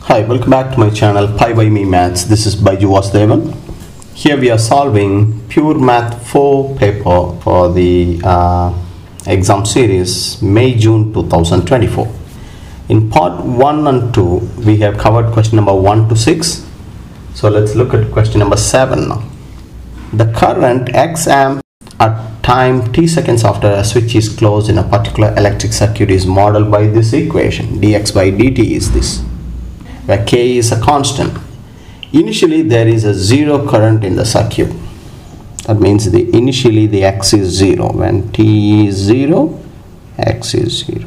Hi, welcome back to my channel pibyme Maths. This is Baiju Vasudevan. Here we are solving Pure Math 4 paper for the exam series May-June 2024. In part 1 and 2, we have covered question number 1 to 6. So let's look at question number 7 now. The current X amp at time t seconds after a switch is closed in a particular electric circuit is modeled by this equation. dx by dt is this, where K is a constant. Initially there is a zero current in the circuit. That means initially the X is 0. When t is 0, X is 0.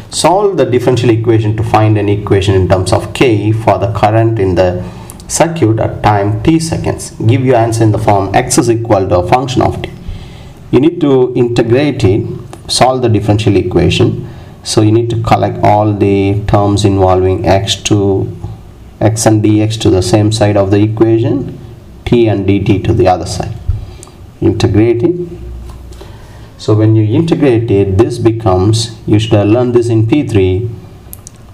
Solve the differential equation to find an equation in terms of K for the current in the circuit at time t seconds. Give your answer in the form X is equal to a function of t. You need to integrate it, solve the differential equation. So you need to collect all the terms involving x and dx to the same side of the equation, t and dt to the other side. Integrate it. So when you integrate it, this becomes, you should have learned this in P3,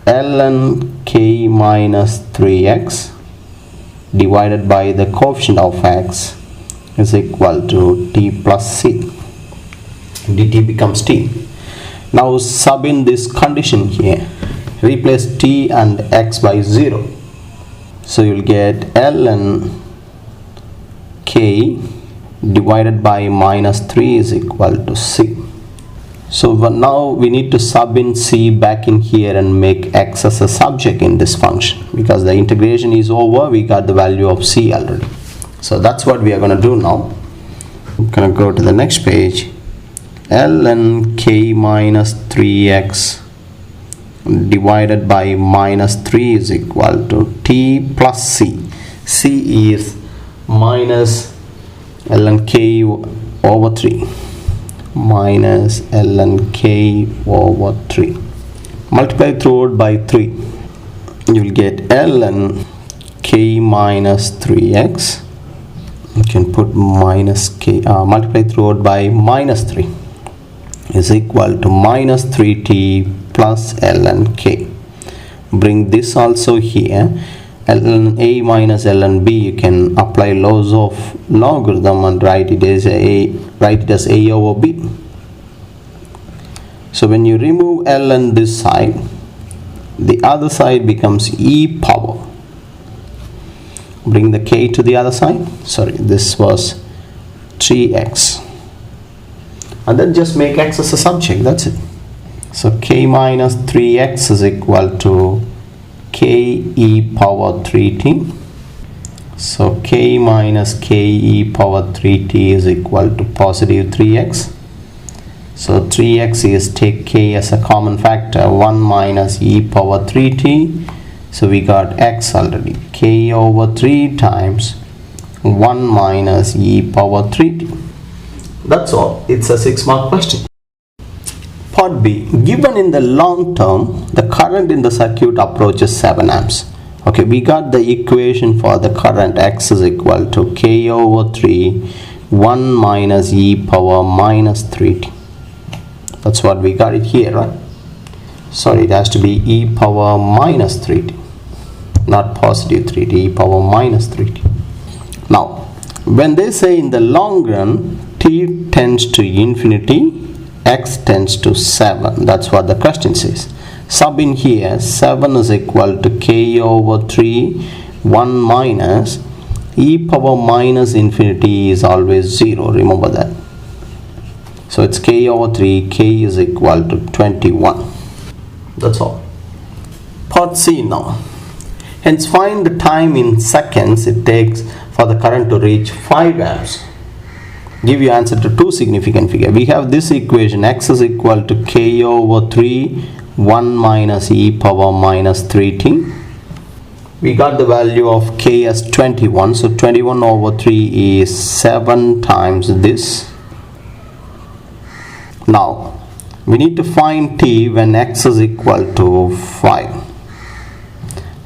ln k minus 3x divided by the coefficient of x is equal to t plus c. dt becomes t. Now sub in this condition here, replace t and x by 0. So you will get ln k divided by minus 3 is equal to c. So now we need to sub in c back in here and make x as a subject in this function, because the integration is over. We got the value of c already. So that's what we are going to do now. I'm going to go to the next page. ln k minus 3x divided by minus 3 is equal to t plus c. C is minus ln k over 3 minus ln k over 3. Multiply through it by 3. You will get ln k minus 3x. You can put minus k, multiply through it by minus 3 is equal to minus 3t plus ln k. Bring this also here. ln a minus ln b, you can apply laws of logarithm and write it as a over b. So when you remove ln this side, the other side becomes e power. Bring the k to the other side. Sorry, this was 3x. And then just make x as a subject, that's it. So k minus 3x is equal to k e power 3t. So k minus k e power 3t is equal to positive 3x. So 3x is, take k as a common factor, 1 minus e power 3t. So we got x already, k over 3 times 1 minus e power 3t. That's all. It's a 6-mark question. Part B. Given in the long term, the current in the circuit approaches 7 amps. Okay, we got the equation for the current. X is equal to k over 3, 1 minus e power minus 3t. That's what we got it here, right? Sorry, it has to be e power minus 3t, not positive 3t, e power minus 3t. Now, when they say in the long run, t tends to infinity, x tends to 7. That's what the question says. Sub in here, 7 is equal to k over 3, 1 minus e power minus infinity is always 0. Remember that. So it's k over 3, k is equal to 21. That's all. Part C now. Hence find the time in seconds it takes for the current to reach 5 amps. Give your answer to two significant figures. We have this equation, x is equal to k over 3, 1 minus e power minus 3t. We got the value of k as 21. So 21 over 3 is 7 times this. Now, we need to find t when x is equal to 5.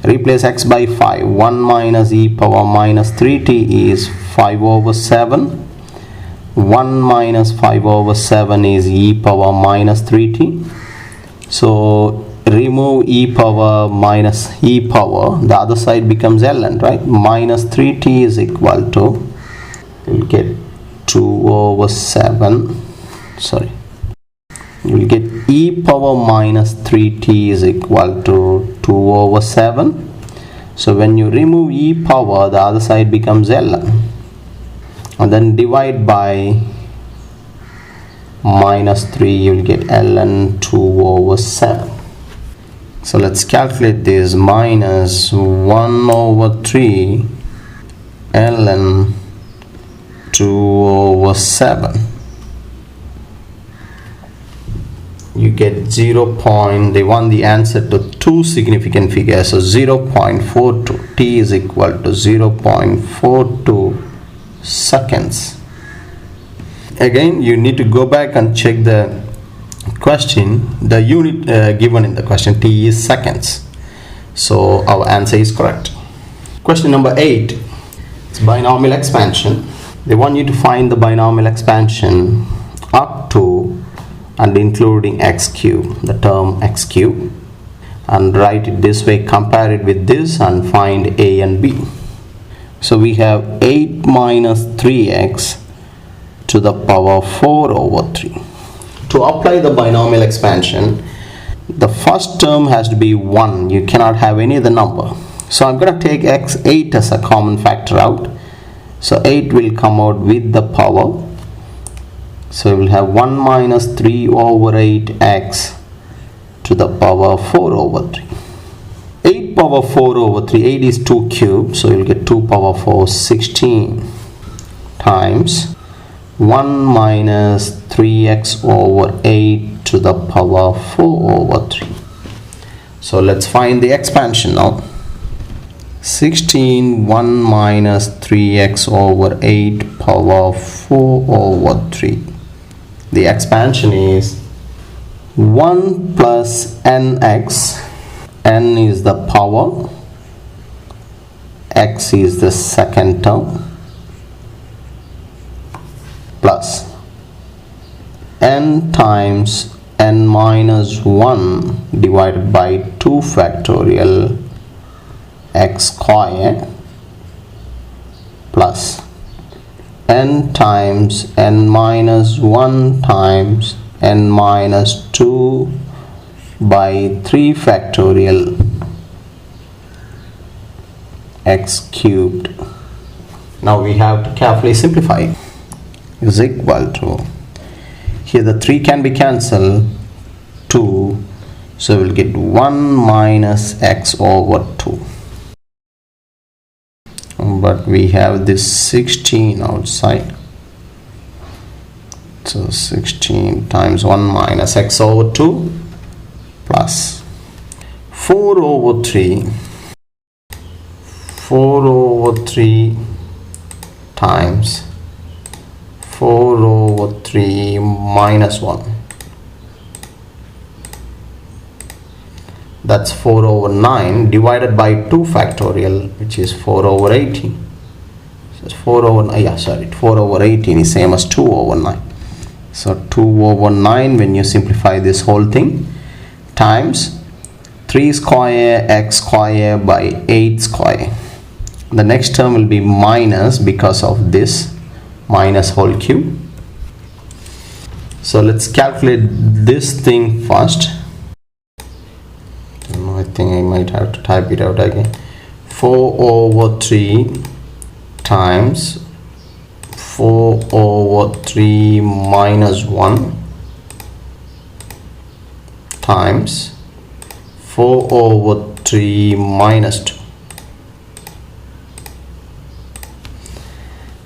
Replace x by 5. 1 minus e power minus 3t is 5 over 7. 1 minus 5 over 7 is e power minus 3t. So remove e power minus e power, the other side becomes ln, right? Minus 3t is equal to, you'll get 2 over 7, sorry, you'll get e power minus 3t is equal to 2 over 7. So when you remove e power, the other side becomes ln, and then divide by minus 3, you'll get ln 2 over 7. So let's calculate this. Minus 1 over 3 ln 2 over 7. You get 0. They want the answer to two significant figures, so 0.42. T is equal to 0.42 seconds. Again, you need to go back and check the question. The unit given in the question, T, is seconds. So our answer is correct. Question number 8. It's binomial expansion. They want you to find the binomial expansion up to and including x cube, the term x cube, and write it this way, compare it with this and find a and b. So we have 8 minus 3x to the power 4 over 3. To apply the binomial expansion, the first term has to be 1. You cannot have any other number. So I'm going to take x8 as a common factor out. So 8 will come out with the power. So we will have 1 minus 3 over 8x to the power 4 over 3. 8 power 4 over 3, 8 is 2 cubed, so you'll get 2 power 4, 16 times 1 minus 3x over 8 to the power 4 over 3. So let's find the expansion now. 16, 1 minus 3x over 8 power 4 over 3. The expansion is 1 plus nx. N is the power, x is the second term, plus n times n minus 1 divided by 2 factorial x square plus n times n minus 1 times n minus 2 by 3 factorial x cubed. Now we have to carefully simplify. Is equal to, here the 3 can be cancelled, 2, so we'll get 1 minus x over 2. But we have this 16 outside, so 16 times 1 minus x over 2 plus 4 over 3, 4 over 3 times 4 over 3 minus 1, that's 4 over 9 divided by 2 factorial, which is 4 over 18. So it's 4 over 4 over 18 is same as 2 over 9. So 2 over 9 when you simplify this whole thing times 3 square x square by 8 square. The next term will be minus because of this minus whole cube. So let's calculate this thing first. I think I might have to type it out again. 4 over 3 times 4 over 3 minus 1 times 4 over 3 minus 2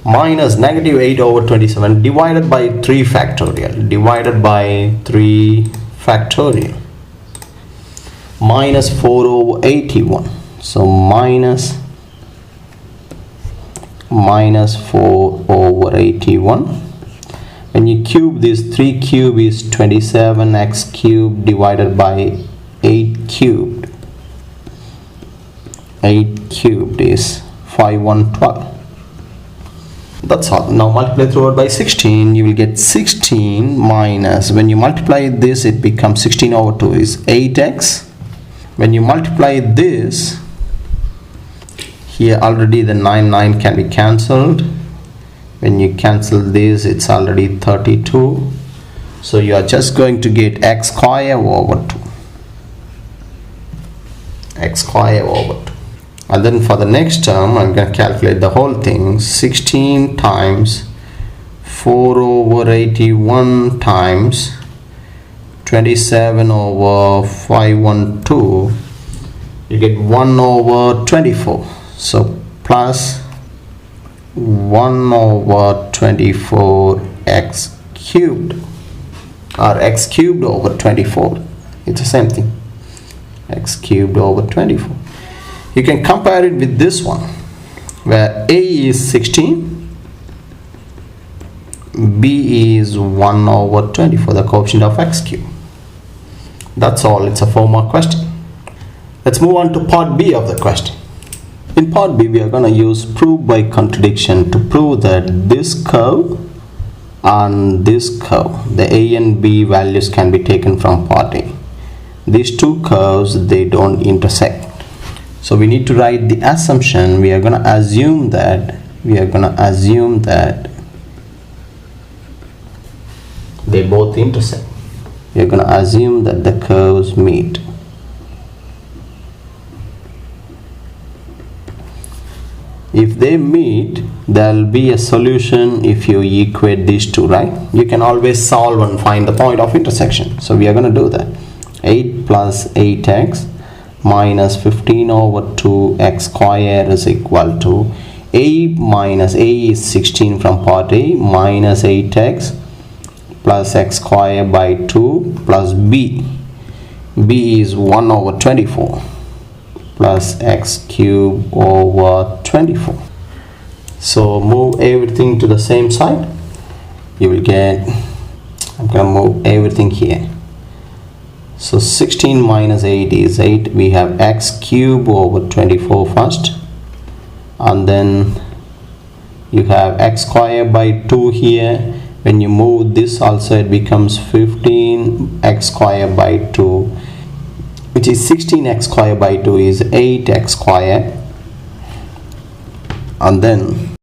minus negative 8 over 27 divided by 3 factorial, divided by 3 factorial, minus 4 over 81. So minus 4 over 81. When you cube this, 3 cube is 27x cubed divided by 8 cubed. 8 cubed is 5112. That's all. Now multiply through it by 16. You will get 16 minus, when you multiply this, it becomes 16 over 2 is 8x When you multiply this, here already the 9 can be cancelled. When you cancel this, it's already 32. So you are just going to get x square over 2. X square over 2. And then for the next term, I'm going to calculate the whole thing. 16 times 4 over 81 times 27 over 512. You get 1 over 24. So plus 1 over 24 x cubed, or x cubed over 24. It's the same thing. X cubed over 24. You can compare it with this one, where a is 16, b is 1 over 24, the coefficient of x cubed. That's all. It's a 4-mark question. Let's move on to part B of the question. In part B, we are going to use proof by contradiction to prove that this curve and this curve, the a and b values can be taken from part A. These two curves, they don't intersect. So we need to write the assumption. We are going to assume that they both intersect. We are going to assume that the curves meet. If they meet, there will be a solution if you equate these two, right? You can always solve and find the point of intersection. So we are going to do that. 8 plus 8x minus 15 over 2 x square is equal to a minus a is 16 from part A minus 8x plus x square by 2 plus b is 1 over 24 plus x cube over 24. So move everything to the same side. You will get, I'm going to move everything here. So 16 minus 8 is 8. We have x cube over 24 first, and then you have x square by 2 here. When you move this also, it becomes 15 x square by 2, which is 16 x square by 2 is 8 x square. And then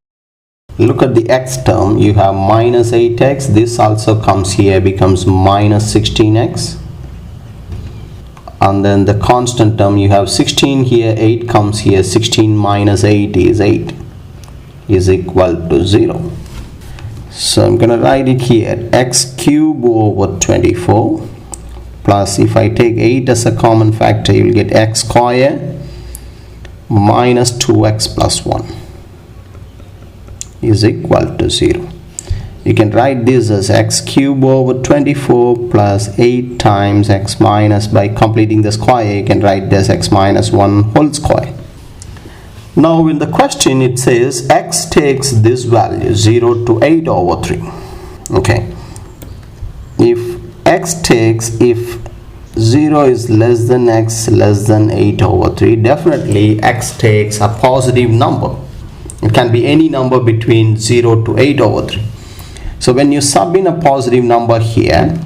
look at the x term. You have minus 8x. This also comes here, becomes minus 16x. And then the constant term, you have 16 here, 8 comes here, 16 minus 8 is 8 is equal to 0. So I'm going to write it here, x cube over 24 plus, if I take 8 as a common factor, you will get x square minus 2x plus 1 is equal to 0. You can write this as x cube over 24 plus 8 times x minus, by completing the square you can write this x minus 1 whole square. Now in the question it says x takes this value 0 to 8 over 3. Okay, if x takes, if 0 is less than x less than 8 over 3, definitely x takes a positive number. It can be any number between 0 to 8 over 3. So when you sub in a positive number here,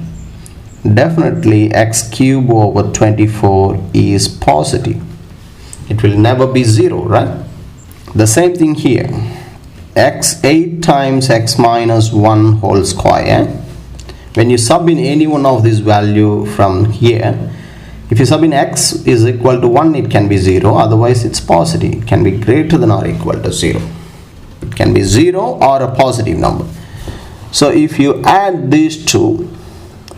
definitely x cube over 24 is positive. It will never be 0, right? The same thing here. X 8 times x minus 1 whole square. When you sub in any one of these value from here, if you sub in x is equal to 1, it can be 0, otherwise it's positive. It can be greater than or equal to 0. It can be 0 or a positive number. So if you add these two,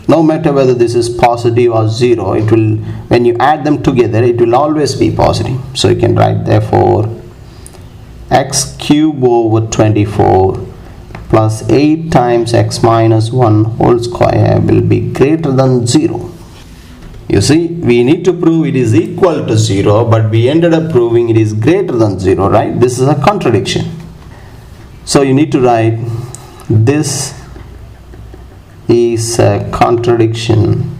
no matter whether this is positive or 0, it will, when you add them together, it will always be positive. So you can write therefore x cube over 24 plus 8 times x minus 1 whole square will be greater than 0. You see, we need to prove it is equal to 0, but we ended up proving it is greater than 0, right? This is a contradiction. So you need to write this is a contradiction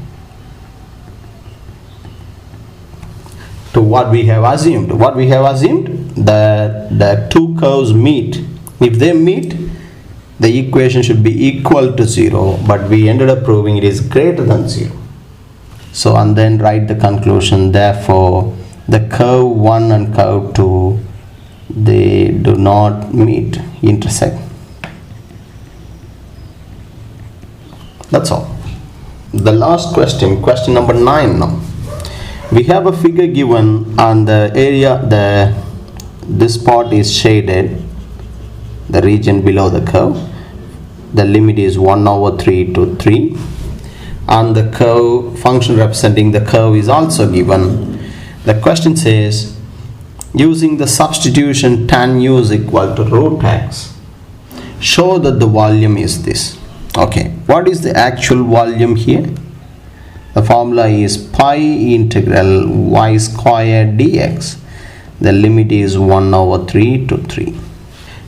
to what we have assumed. What we have assumed, that the two curves meet. If they meet, the equation should be equal to 0, but we ended up proving it is greater than 0. So and then write the conclusion. Therefore the curve 1 and curve 2, they do not intersect. That's all. The last question, question number 9 now. We have a figure given and the area, this part is shaded, the region below the curve. The limit is 1/3 to 3, and the curve function representing the curve is also given. The question says, using the substitution tan u is equal to root x, show that the volume is this. Okay, what is the actual volume here? The formula is pi integral y square dx. The limit is 1/3 to 3.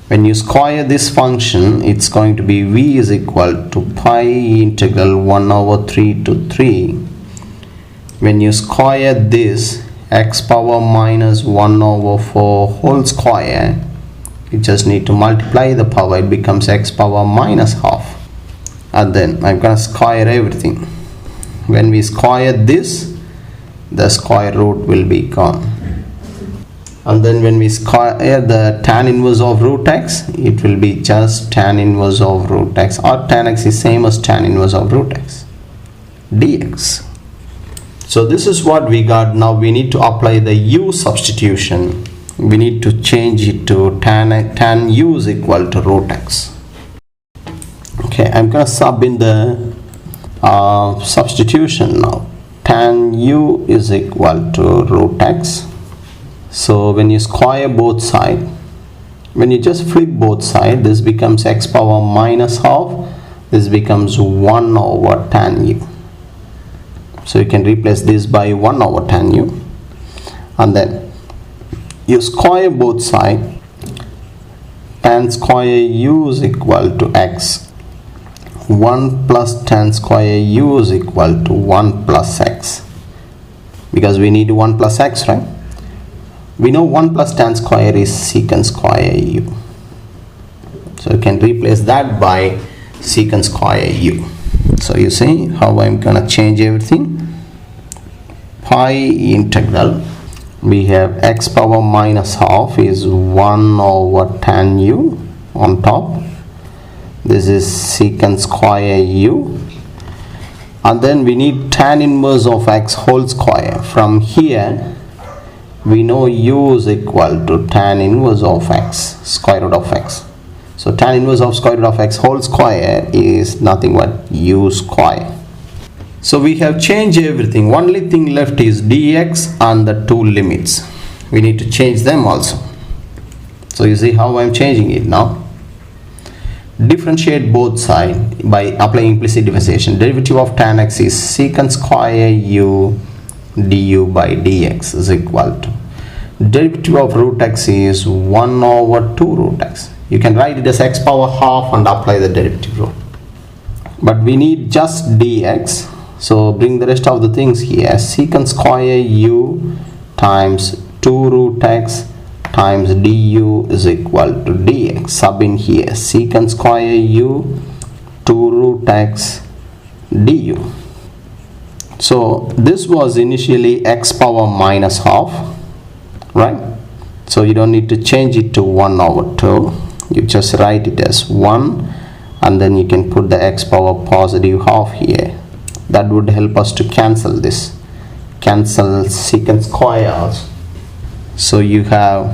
When you square this function, it's going to be v is equal to pi integral 1/3 to 3. When you square this, x power minus 1/4 whole square, you just need to multiply the power, it becomes x power minus half. And then I'm going to square everything. When we square this, the square root will be gone. And then when we square the tan inverse of root x, it will be just tan inverse of root x, or tan x is same as tan inverse of root x dx. So this is what we got. Now we need to apply the u substitution. We need to change it to tan u is equal to root x. Okay, I'm going to sub in the substitution now. Tan u is equal to root x. So when you square both sides, when you just flip both sides, this becomes x power minus half, this becomes 1/tan u. So you can replace this by 1/tan u, and then you square both sides. Tan square u is equal to x. 1 plus tan square u is equal to 1 plus x, because we need 1 plus x, right? We know 1 plus tan square is secant square u. So you can replace that by secant square u. So you see how I'm gonna change everything. Pi integral, we have x power minus half is 1/tan u on top. This is secant square u, and then we need tan inverse of x whole square. From here we know u is equal to tan inverse of x, square root of x. So tan inverse of square root of x whole square is nothing but u square. So we have changed everything. Only thing left is dx and the two limits. We need to change them also. So you see how I'm changing it now. Differentiate both sides by applying implicit differentiation. Derivative of tan x is secant square u du by dx is equal to derivative of root x is 1/2 root x. You can write it as x power half and apply the derivative rule, but we need just dx. So bring the rest of the things here. Secant square u times 2 root x times du is equal to dx. Sub in here, secant square u 2 root x du. So this was initially x power minus half, right? So you don't need to change it to 1/2. You just write it as 1, and then you can put the x power positive half here. That would help us to cancel this. Cancel secant squares. So you have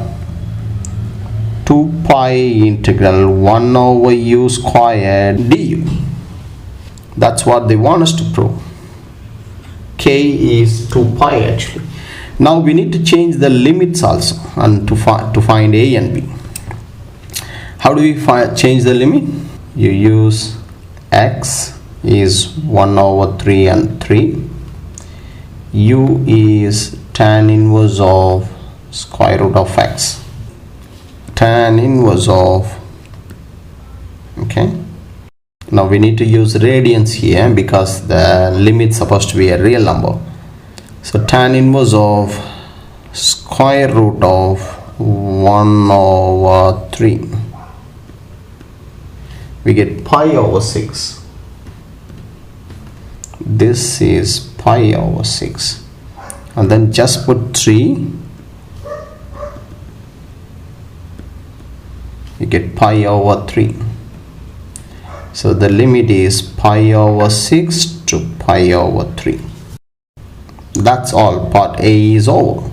2 pi integral 1/u squared du. That's what they want us to prove. K is 2 pi actually. Now we need to change the limits also, and to find a and b. How do we change the limit? You use x is 1/3 and 3. U is tan inverse of square root of x. Tan inverse of, okay. Now we need to use radians here because the limit is supposed to be a real number. So tan inverse of square root of 1/3. We get pi over 6. this is pi over 6, and then just put 3, you get pi over 3. So the limit is pi over 6 to pi over 3. That's all. Part A is over.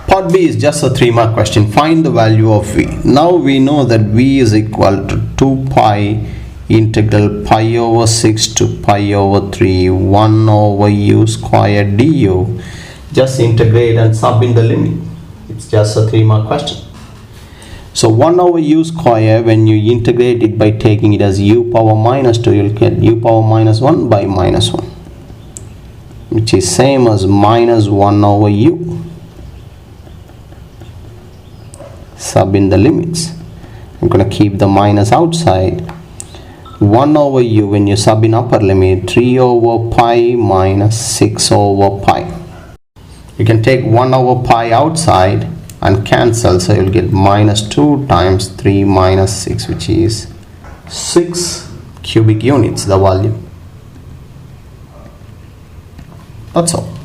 Part B is just a 3-mark question. Find the value of V. Now we know that V is equal to 2 pi integral pi over 6 to pi over 3 1 over u squared du. Just integrate and sub in the limit. It's just a 3-mark question. So 1 over u square, when you integrate it by taking it as u power minus 2, you'll get u power minus 1 by minus 1, which is same as minus 1 over u. Sub in the limits. I'm going to keep the minus outside. 1 over u, when you sub in upper limit, 3 over pi minus 6 over pi. You can take 1 over pi outside and cancel, so you'll get minus 2 times 3 minus 6, which is 6 cubic units, the volume. That's all.